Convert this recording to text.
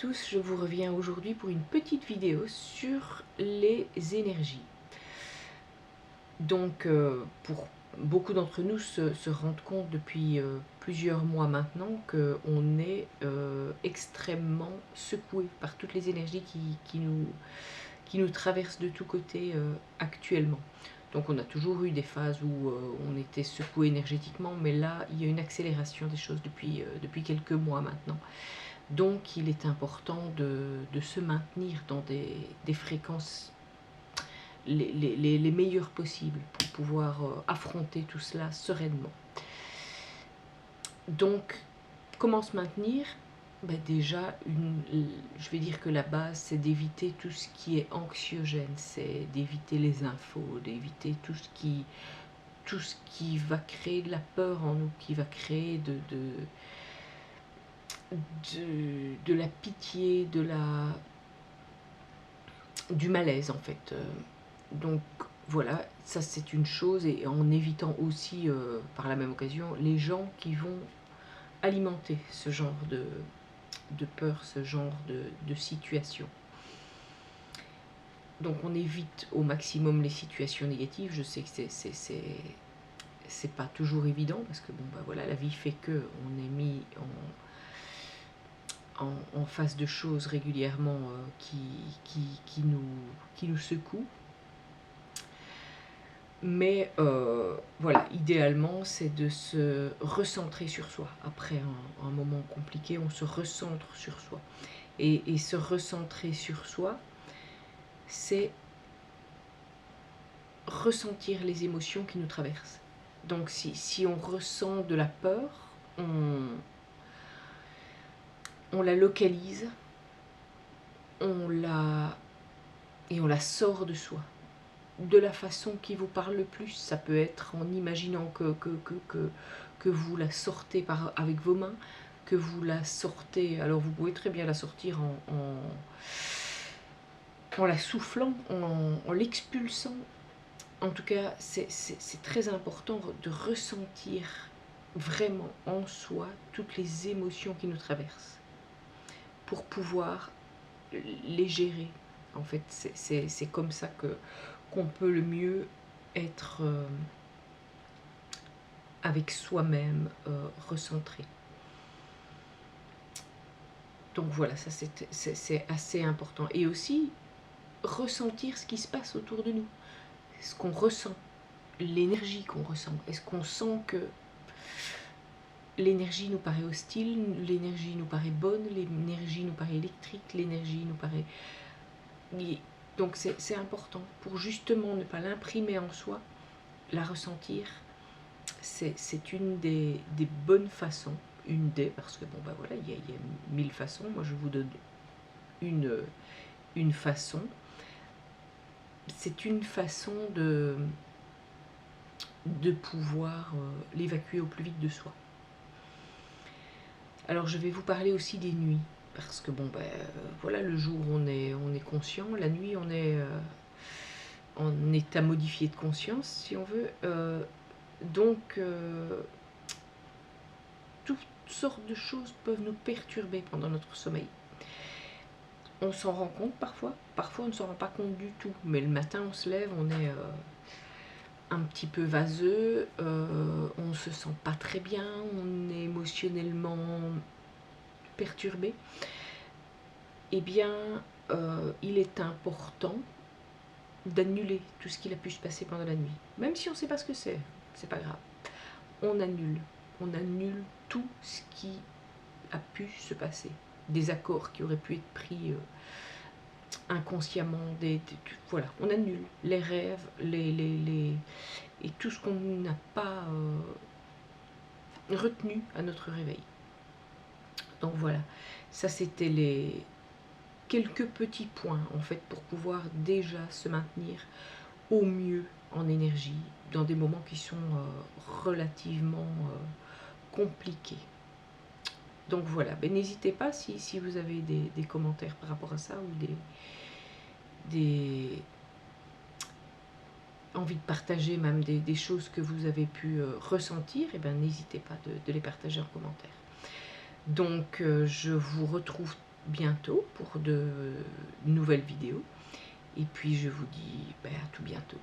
tous, je vous reviens aujourd'hui pour une petite vidéo sur les énergies. Donc, pour beaucoup d'entre nous se rendent compte depuis plusieurs mois maintenant qu'on est extrêmement secoué par toutes les énergies qui nous traversent de tous côtés actuellement. Donc on a toujours eu des phases où on était secoué énergétiquement, mais là il y a une accélération des choses depuis quelques mois maintenant. Donc il est important de se maintenir dans des fréquences les meilleures possibles pour pouvoir affronter tout cela sereinement. Donc comment se maintenir? Déjà, je vais dire que la base, c'est d'éviter tout ce qui est anxiogène, c'est d'éviter les infos, d'éviter tout ce qui va créer de la peur en nous, qui va créer de la pitié, du malaise en fait. Donc voilà, ça c'est une chose, et en évitant aussi par la même occasion les gens qui vont alimenter ce genre de peur, ce genre de situation. Donc on évite au maximum les situations négatives. Je sais que c'est pas toujours évident, parce que voilà, la vie fait que on est mis en face de choses régulièrement qui nous secouent. Mais voilà, idéalement, c'est de se recentrer sur soi. Après un moment compliqué, on se recentre sur soi. Et se recentrer sur soi, c'est ressentir les émotions qui nous traversent. Donc si on ressent de la peur, on la localise, et on la sort de soi. De la façon qui vous parle le plus. Ça peut être en imaginant que vous la sortez avec vos mains, que vous la sortez, alors vous pouvez très bien la sortir en la soufflant, en l'expulsant. En tout cas, c'est très important de ressentir vraiment en soi toutes les émotions qui nous traversent pour pouvoir les gérer. En fait, c'est comme ça qu'on peut le mieux être avec soi-même, recentré. Donc voilà, ça c'est assez important. Et aussi, ressentir ce qui se passe autour de nous, ce qu'on ressent, l'énergie qu'on ressent. Est-ce qu'on sent que l'énergie nous paraît hostile, l'énergie nous paraît bonne, l'énergie nous paraît électrique, l'énergie nous paraît... Donc c'est important, pour justement ne pas l'imprimer en soi, la ressentir. C'est une des bonnes façons, parce que voilà, il y a 1000 façons. Moi je vous donne une façon. C'est une façon de pouvoir l'évacuer au plus vite de soi. Alors je vais vous parler aussi des nuits, parce que voilà, le jour on est conscient, la nuit on est en état modifié de conscience, si on veut. Donc toutes sortes de choses peuvent nous perturber pendant notre sommeil. On s'en rend compte parfois on ne s'en rend pas compte du tout, mais le matin on se lève, on est un petit peu vaseux, on se sent pas très bien, on est émotionnellement perturbé. Eh bien, il est important d'annuler tout ce qui a pu se passer pendant la nuit. Même si on ne sait pas ce que c'est pas grave. On annule tout ce qui a pu se passer. Des accords qui auraient pu être pris inconsciemment, voilà, on annule les rêves, et tout ce qu'on n'a pas retenu à notre réveil. Donc voilà, ça c'était les quelques petits points en fait pour pouvoir déjà se maintenir au mieux en énergie dans des moments qui sont relativement compliqués. Donc voilà, n'hésitez pas si vous avez des commentaires par rapport à ça, ou des envie de partager même des choses que vous avez pu ressentir, n'hésitez pas de les partager en commentaire. Donc je vous retrouve bientôt pour de nouvelles vidéos. Et puis je vous dis à tout bientôt.